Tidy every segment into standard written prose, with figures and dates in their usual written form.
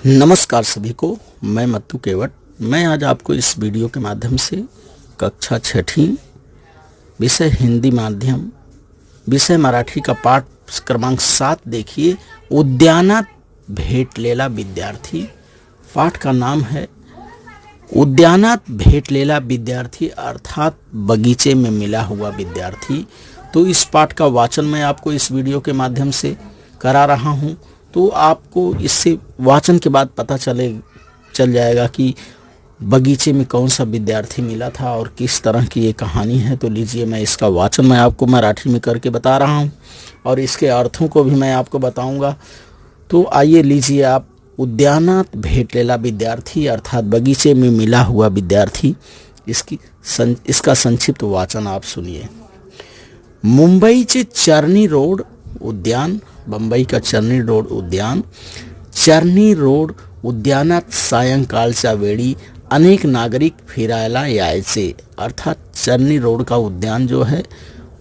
नमस्कार सभी को। मैं मत्तू केवट। मैं आज आपको इस वीडियो के माध्यम से कक्षा छठी विषय हिंदी माध्यम विषय मराठी का पाठ क्रमांक 7 देखिए, उद्यानात भेटलेला विद्यार्थी। पाठ का नाम है उद्यानात भेटलेला विद्यार्थी, अर्थात बगीचे में मिला हुआ विद्यार्थी। तो इस पाठ का वाचन मैं आपको इस वीडियो के माध्यम से करा रहा हूँ। तो आपको इससे वाचन के बाद पता चल जाएगा कि बगीचे में कौन सा विद्यार्थी मिला था और किस तरह की ये कहानी है। तो लीजिए, मैं इसका वाचन मैं आपको मराठी में करके बता रहा हूँ और इसके अर्थों को भी मैं आपको बताऊंगा। तो आइए, लीजिए आप उद्यानात भेटलेला विद्यार्थी अर्थात बगीचे में मिला हुआ विद्यार्थी, इसका संक्षिप्त वाचन आप सुनिए। मुंबईचे चर्नी रोड उद्यान, बंबई का चर्नी रोड उद्यान, चर्नी रोड उद्यानात सायंकाळच्या वेळी अनेक नागरिक फिरायला यायचे। अर्थात चर्नी रोड का उद्यान जो है,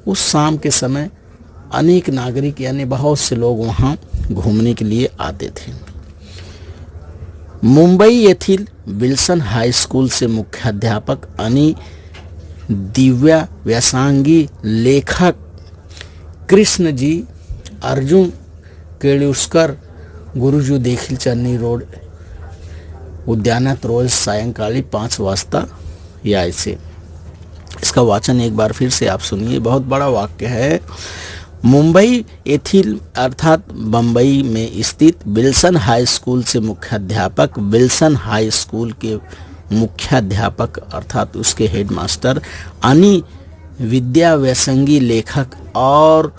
उस शाम के समय अनेक नागरिक यानी बहुत से लोग वहाँ घूमने के लिए आते थे। मुंबई येथील विल्सन हाईस्कूलचे मुख्याध्यापक आणि दिव्या व्यासंगी लेखक कृष्णजी अर्जुन केळुस्कर गुरुजी देखील चर्नी रोड उद्यानात रोज सायंकाळी 5 वाजता यायचे। इसका वाचन एक बार फिर से आप सुनिए, बहुत बड़ा वाक्य है। मुंबई येथील अर्थात बंबई में स्थित विल्सन हाई स्कूल से मुख्याध्यापक, विल्सन हाई स्कूल के मुख्याध्यापक अर्थात उसके हेडमास्टर, आणि विद्या व्यसंगी लेखक, और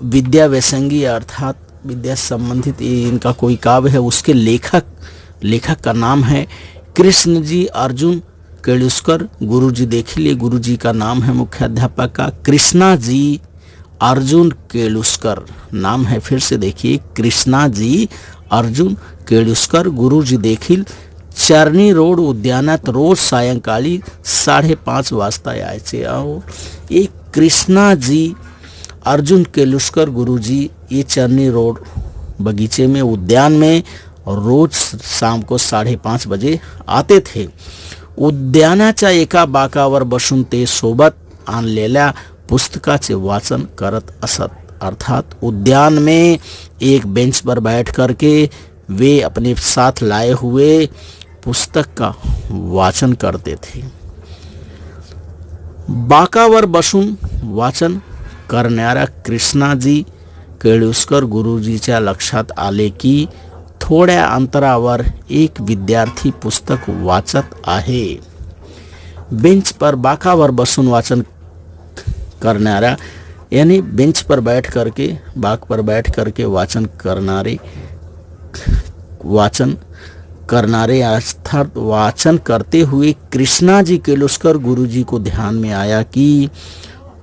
विद्या व्यसंगी अर्थात विद्या संबंधित इनका कोई काव्य है, उसके लेखक का नाम है कृष्णजी अर्जुन केळुस्कर। गुरुजी देखिए, गुरुजी का नाम है मुख्याध्यापक का कृष्णाजी अर्जुन केळुस्कर नाम है। फिर से देखिए, कृष्णाजी अर्जुन केळुस्कर गुरुजी देखील चर्नी रोड उद्यानात रोज सायंकाळी 5:30 वाजता यायचे। और एक कृष्णाजी अर्जुन केळुस्कर गुरुजी ये चर्नी रोड बगीचे में उद्यान में रोज शाम को 5:30 बजे आते थे। उद्यानाच्या एका बाकावर बसून ते सोबत आणलेल्या पुस्तकाचे वाचन करत असत। अर्थात उद्यान में एक बेंच पर बैठ करके वे अपने साथ लाए हुए पुस्तक का वाचन करते थे। बाकावर बसून वाचन करणाऱ्या कृष्णाजी केळुस्कर गुरुजीच्या लक्षात आले की थोड्या अंतरावर एक विद्यार्थी पुस्तक वाचत आहे। बेंच पर बाकावर बसून वाचन करणाऱ्या यानी बेंच पर बैठ करके बाक पर बैठ करके वाचन करनारे अर्थात वाचन करते हुए कृष्णाजी केळुस्कर गुरुजी को ध्यान में आया कि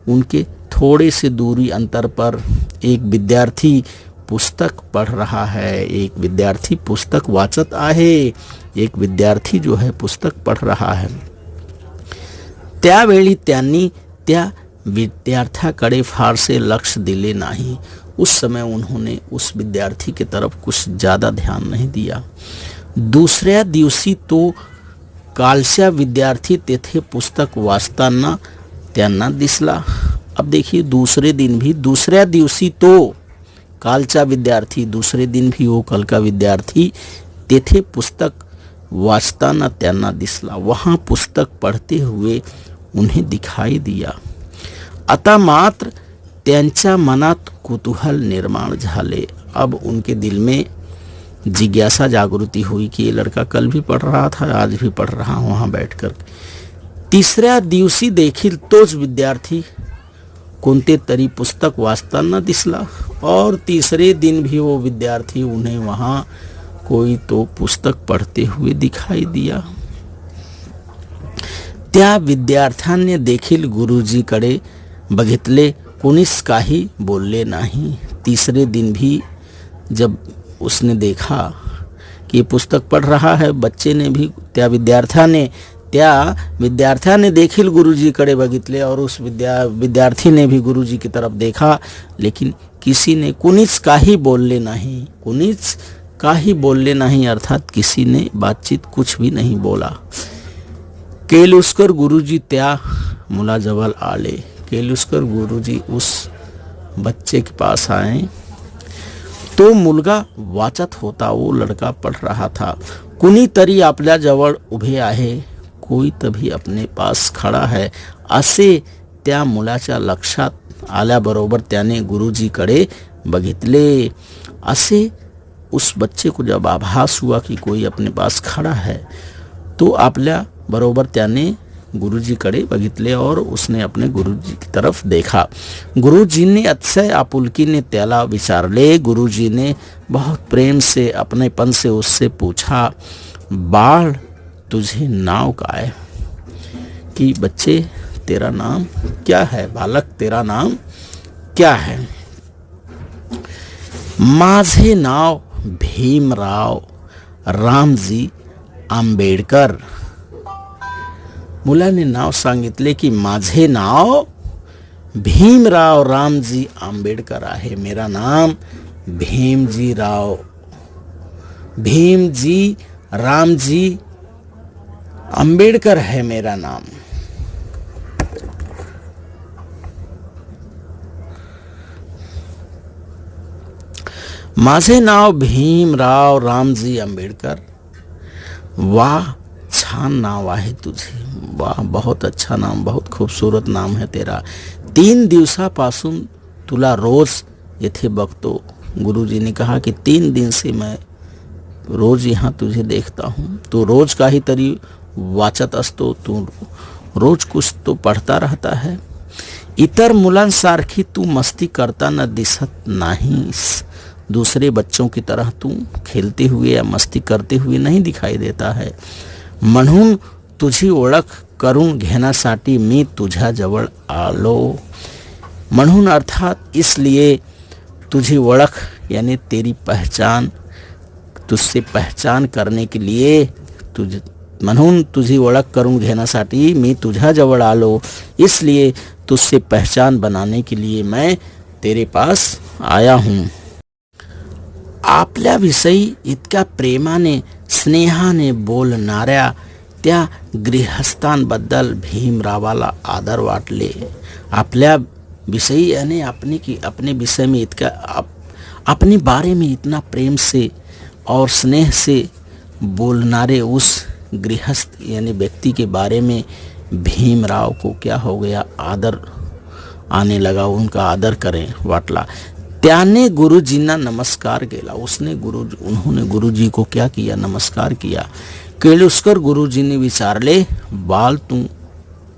उनके थोड़े से दूरी अंतर पर एक विद्यार्थी पुस्तक पढ़ रहा है, एक विद्यार्थी पुस्तक वाचत आहे, एक विद्यार्थी जो है पुस्तक पढ़ रहा है। त्यावेळी त्यांनी त्या विद्यार्थ्याकडे फारसे लक्ष दिले नाही। उस समय उन्होंने उस विद्यार्थी की तरफ कुछ ज़्यादा ध्यान नहीं दिया। दुसऱ्या दिवशी तो कालच्या विद्यार्थी तेथे पुस्तक वाचताना त्यांना दिसला। अब देखिए, दूसऱ्या दिवशी तो कालचा विद्यार्थी, दूसरे दिन भी वो कल का विद्यार्थी तेथे पुस्तक वाचताना त्यांना दिसला, वहाँ पुस्तक पढ़ते हुए उन्हें दिखाई दिया। आता मात्र त्यांच्या मनात कुतूहल निर्माण झाले। अब उनके दिल में जिज्ञासा जागृति हुई कि ये लड़का कल भी पढ़ रहा था, आज भी पढ़ रहा वहाँ बैठकर। तिसऱ्या दिवशी देखील तोच विद्यार्थी कोणते तरी पुस्तक वाचताना दिसला और तीसरे दिन भी वो विद्यार्थी उन्हें वहाँ कोई तो पुस्तक पढ़ते हुए दिखाई दिया। त्या विद्यार्थ्याने देखील गुरुजीकडे बघितले, कोणीच काही बोलले नहीं। तीसरे दिन भी जब उसने देखा कि पुस्तक पढ़ रहा है, बच्चे ने भी त्या विद्यार्थ्याने देखील गुरुजीकडे बघितले और उस विद्यार्थी ने भी गुरुजी की तरफ देखा, लेकिन कुणीच काही बोलले नाही, कुणीच काही बोलले नाही, अर्थात किसी ने बातचीत कुछ भी नहीं बोला. केलुस्कर गुरुजी त्या मुलाजवळ आले. केलुस्कर गुरुजी उस बच्चे के पास आए. तो मुलगा वाचत होता, वो लड़का पढ़ रहा था. कुणीतरी आपल्या जवळ उभे आहे, कोई तभी अपने पास खड़ा है, असे त्या मुलाच्या लक्षात आल्याबरोबर त्याने गुरुजीकडे बघितले. असे उस बच्चे को जब आभास हुआ कि कोई अपने पास खड़ा है, तो आपल्या बरोबर त्याने गुरुजीकडे बघितले और उसने अपने गुरुजी की तरफ देखा. गुरुजीने अतिशय आपुलकीने त्याला विचारले. गुरुजीने बहुत प्रेम से अपनेपन से उससे पूछा, बाळ तुझे नाव काय? कि बच्चे तेरा नाम क्या है? बालक तेरा नाम क्या है? माझे नाव भीमराव रामजी आंबेडकर. मुलाने नाव सांगितले की माझे नाव भीमराव रामजी आंबेडकर आहे. मेरा नाम भीमजी रामजी आंबेडकर है मेरा नाम. माझे नाव भीमराव रामजी आंबेडकर. वाह छान नाव आहे तुझे. वाह बहुत अच्छा नाम, बहुत खूबसूरत नाम है तेरा. 3 दिवसापासून तुला रोज येथे बघतो. गुरुजी ने कहा कि 3 दिन से मैं रोज यहाँ तुझे देखता हूँ. तू रोज काहीतरी वाचत असतो, तू रोज कुछ तो पढ़ता रहता है. इतर मुलांसारखी तू मस्ती करताना दिसत नाहीस. दूसरे बच्चों की तरह तू खेलते हुए या मस्ती करते हुए नहीं दिखाई देता है. म्हणून तुझी ओळख करून घेण्यासाठी मी तुझ्या जवळ आलो. म्हणून अर्थात इसलिए तुझी ओळख यानी तेरी पहचान, तुझसे पहचान करने के लिए म्हणून तुझी ओळख करून घेण्यासाठी मी तुझ्या जवळ आलो. इसलिए तुझसे पहचान बनाने के लिए मैं तेरे पास आया हूँ. आपल्याविषयी इतक्या प्रेमाने स्नेहाने बोलणाऱ्या त्या गृहस्थांबद्दल भीमरावाला आदर वाटले. आपल्या विषयी यानी अपने विषय में इतना अपने बारे में इतना प्रेम से और स्नेह से बोलनारे उस गृहस्थ यानी व्यक्ति के बारे में भीमराव को क्या हो गया, आदर आने लगा. उनका आदर करें वाटला. त्याने गुरुजींना नमस्कार केला. उन्होंने गुरुजी को क्या किया, नमस्कार किया. केलुस्कर गुरुजीने विचारले, बाल तू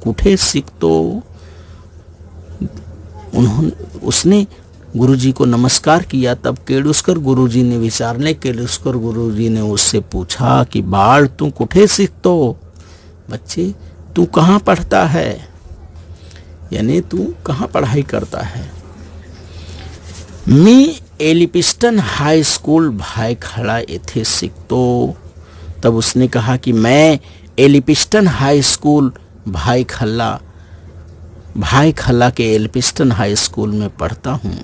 कुठे शिकतो? उसने गुरुजी को नमस्कार किया. तब केलुस्कर गुरुजी ने विचारले. केलुस्कर गुरुजी ने उससे पूछा कि बाल तू कुठे सीखतो? बच्चे तू कहाँ पढ़ता है, यानी तू कहाँ पढ़ाई करता है? मी एलिपिस्टन हाई स्कूल भायखला येथे शिकतो. तब उसने कहा कि मैं एलिपिस्टन हाई स्कूल भायखला के एलिपिस्टन हाई स्कूल में पढ़ता हूँ.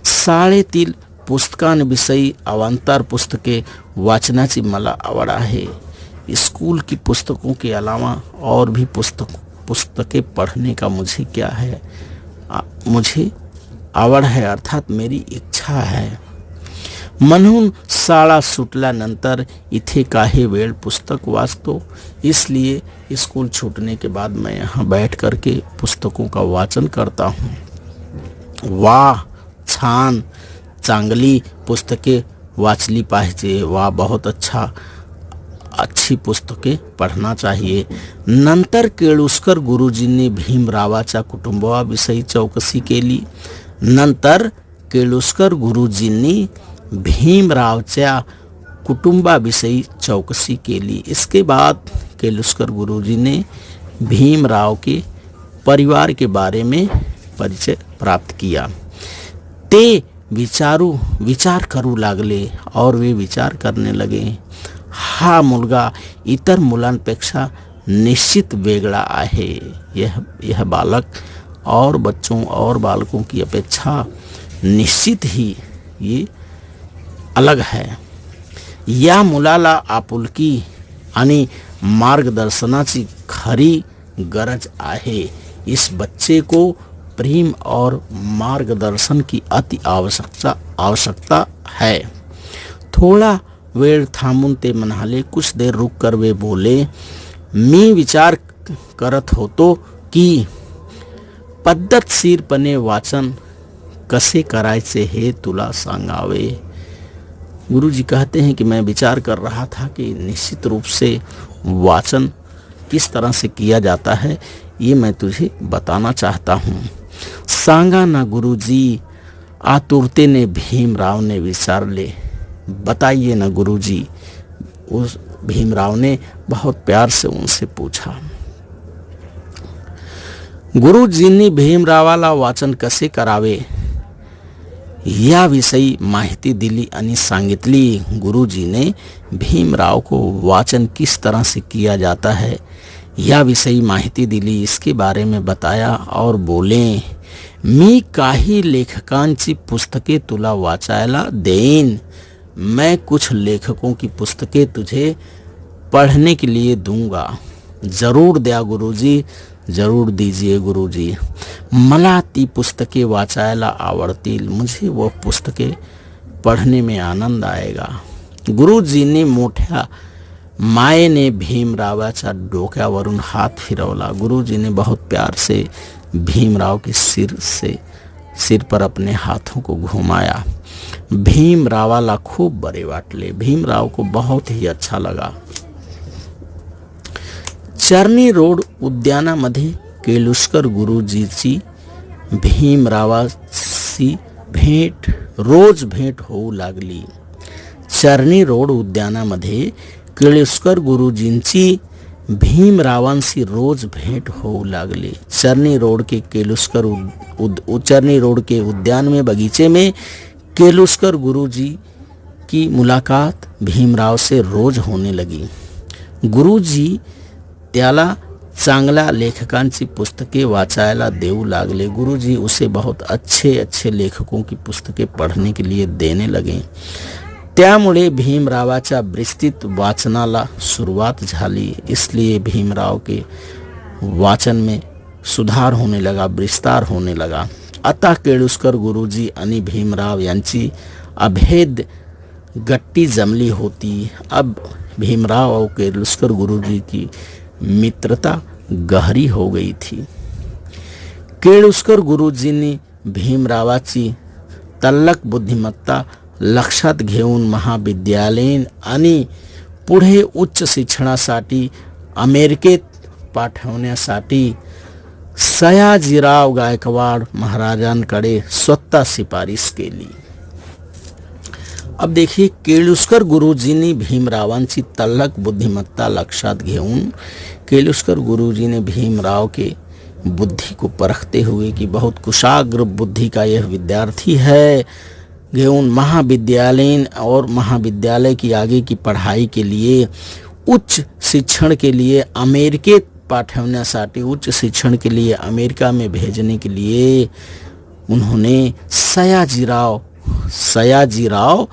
शाळेतील पुस्तकांविषयी अवांतर पुस्तके वाचनाची मला आवड आहे. स्कूल की पुस्तकों के अलावा और भी पुस्तकें पढ़ने का मुझे क्या है, मुझे आवड है, अर्थात मेरी इच्छा है. म्हणून शाळा सुटल्यानंतर इथे काही वेळ पुस्तक वाचतो. इसलिए स्कूल छूटने के बाद मैं यहाँ बैठ करके पुस्तकों का वाचन करता हूँ. वाह छान, चांगली पुस्तके वाचली पाहिजे. वाह बहुत अच्छी पुस्तके पढ़ना चाहिए. नंतर केळुस्कर गुरुजींनी भीमरावाच्या कुटुंबाविषयी चौकशी केली. नंतर केळुस्कर गुरुजींनी भीमरावच्या कुटुंबाविषयी चौकशी केली. इसके बाद केलुस्कर गुरुजी ने भीमराव के परिवार के बारे में परिचय प्राप्त किया. ते विचार करू लागले और वे विचार करने लगे, हा मुलगा इतर मुलांपेक्षा निश्चित वेगळा आहे. यह बालक और बच्चों और बालकों की अपेक्षा निश्चित ही ये अलग है. या मुलाला आपुलकी आणि मार्गदर्शनाची खरी गरज आहे. इस बच्चे को प्रेम और मार्गदर्शन की अति आवश्यकता है. थोडा वेळ थांबून ते म्हणाले. कुछ देर रुक कर वे बोले, मी विचार करत होतो की पद्धतशीरपणे वाचन कसे करायचे हे तुला सांगावे. गुरुजी कहते हैं कि मैं विचार कर रहा था कि निश्चित रूप से वाचन किस तरह से किया जाता है, ये मैं तुझे बताना चाहता हूँ. सांगा ना गुरुजी, आतुरतेने भीमरावने विचारले. बताइए ना गुरुजी, उस भीमराव ने बहुत प्यार से उनसे पूछा. गुरुजींनी भीमरावाला वाचन कसे करावे याविषयी माहिती दिली आणि सांगितली. गुरुजीने भीमराव को वाचन किस तरह से किया जाता है याविषयी माहिती दिली, इसके बारे में बताया और बोले, मी काही लेखकांची पुस्तके तुला वाचायला देईन. मैं कुछ लेखकों की पुस्तकें तुझे पढ़ने के लिए दूंगा. जरूर द्या गुरुजी, जरूर दीजिए गुरुजी. मला ती पुस्तके वाचायला आवडतील. मुझे वो पुस्तके पढ़ने में आनंद आएगा. गुरुजींनी मोठ्या मायेने भीमरावाच्या डोक्यावरून हात फिरवला. गुरुजीने बहुत प्यार से भीमराव के सिर पर अपने हाथों को घुमाया. भीमरावाला खूप बरे वाटले. भीमराव को बहुत ही अच्छा लगा. चर्नी रोड उद्यानामध्ये केलुस्कर गुरुजीची भीमरावाशी रोज भेट होऊ लागली. चर्नी रोड उद्यानामध्ये केलुस्कर गुरुजींची भीमरावांशी रोज भेंट होऊ लागली. चर्नी रोड के उद्यान में बगीचे में केलुस्कर गुरुजी की मुलाकात भीमराव से रोज होने लगी. गुरुजी त्याला चांगल्या लेखकांची पुस्तके वाचायला देऊ लागले. गुरुजी उसे बहुत अच्छे लेखकों की पुस्तकें पढ़ने के लिए देने लगे. त्यामुळे भीमरावाच्या विस्तृत वाचनाला सुरुवात झाली. इसलिए भीमराव के वाचन में सुधार होने लगा, विस्तार होने लगा. आता केळुस्कर गुरुजी आणि भीमराव यांची अभेद गट्टी जमली होती. अब भीमराव और केळुस्कर गुरुजी की मित्रता गहरी हो गई थी. केळुस्कर गुरुजींनी भीमरावाची तल्लख बुद्धिमत्ता लक्षात घेऊन महाविद्यालयीन आणि पुढे उच्च शिक्षणासाठी अमेरिकेत पाठवण्यासाठी सयाजीराव गायकवाड महाराजांकडे स्वतः शिफारिश केली. अब देखिए, केळुस्कर गुरुजींनी भीमरावांची तल्लख बुद्धिमत्ता लक्षात घेऊन केळुस्कर गुरुजी ने भीमराव के बुद्धि को परखते हुए कि बहुत कुशाग्र बुद्धि का यह विद्यार्थी है, घेऊन महाविद्यालयीन और महाविद्यालय की आगे की पढ़ाई के लिए उच्च शिक्षण के लिए अमेरिकेत पाठवण्यासाठी उच्च शिक्षण के लिए अमेरिका में भेजने के लिए उन्होंने सयाजीराव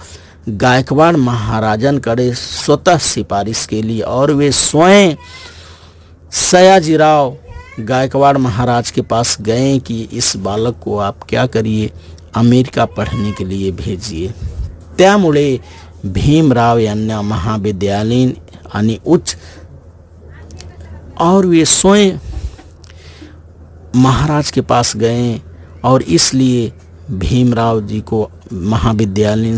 गायकवाड़ महाराजांकडे स्वतः सिफारिश केली और वे स्वयं सयाजीराव गायकवाड़ महाराज के पास गए कि इस बालक को आप क्या करिए, अमेरिका पढ़ने के लिए भेजिए. त्यामुळे भीमराव यांना महाविद्यालयीन आणि उच्च और वे स्वयं महाराज के पास गए और इसलिए भीमराव जी को महाविद्यालयीन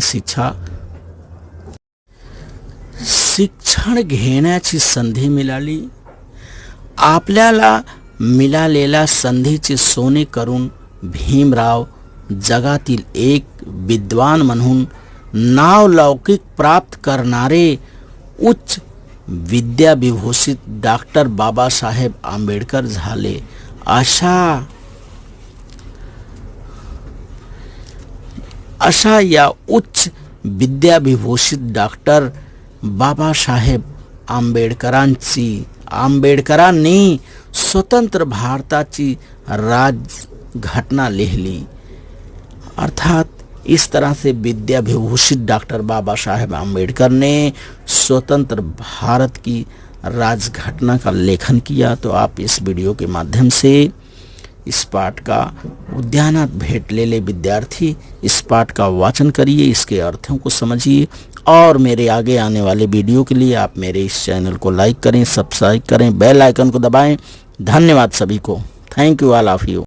शिक्षण घेण्याची संधी मिळाली. आपल्याला मिळालेल्या संधीचे सोने करून भीमराव जगातील एक विद्वान म्हणून नावलौकिक प्राप्त करणारे उच्च विद्याविभूषित डॉक्टर बाबासाहेब आंबेडकर झाले. अशा या उच्च विद्याविभूषित डॉक्टर बाबासाहेब आंबेडकरांनी स्वतंत्र भारताची राजघटना लिहिली. अर्थात इस तरह से विद्या विभूषित डॉक्टर बाबा साहेब आम्बेडकर ने स्वतंत्र भारत की राजघटना का लेखन किया। तो आप इस वीडियो के माध्यम से इस पाठ का उद्यानात भेंट ले ले विद्यार्थी, इस पाठ का वाचन करिए, इसके अर्थों को समझिए और मेरे आगे आने वाले वीडियो के लिए आप मेरे इस चैनल को लाइक करें, सब्सक्राइब करें, बेल आइकन को दबाएं। धन्यवाद सभी को। Thank you all of you.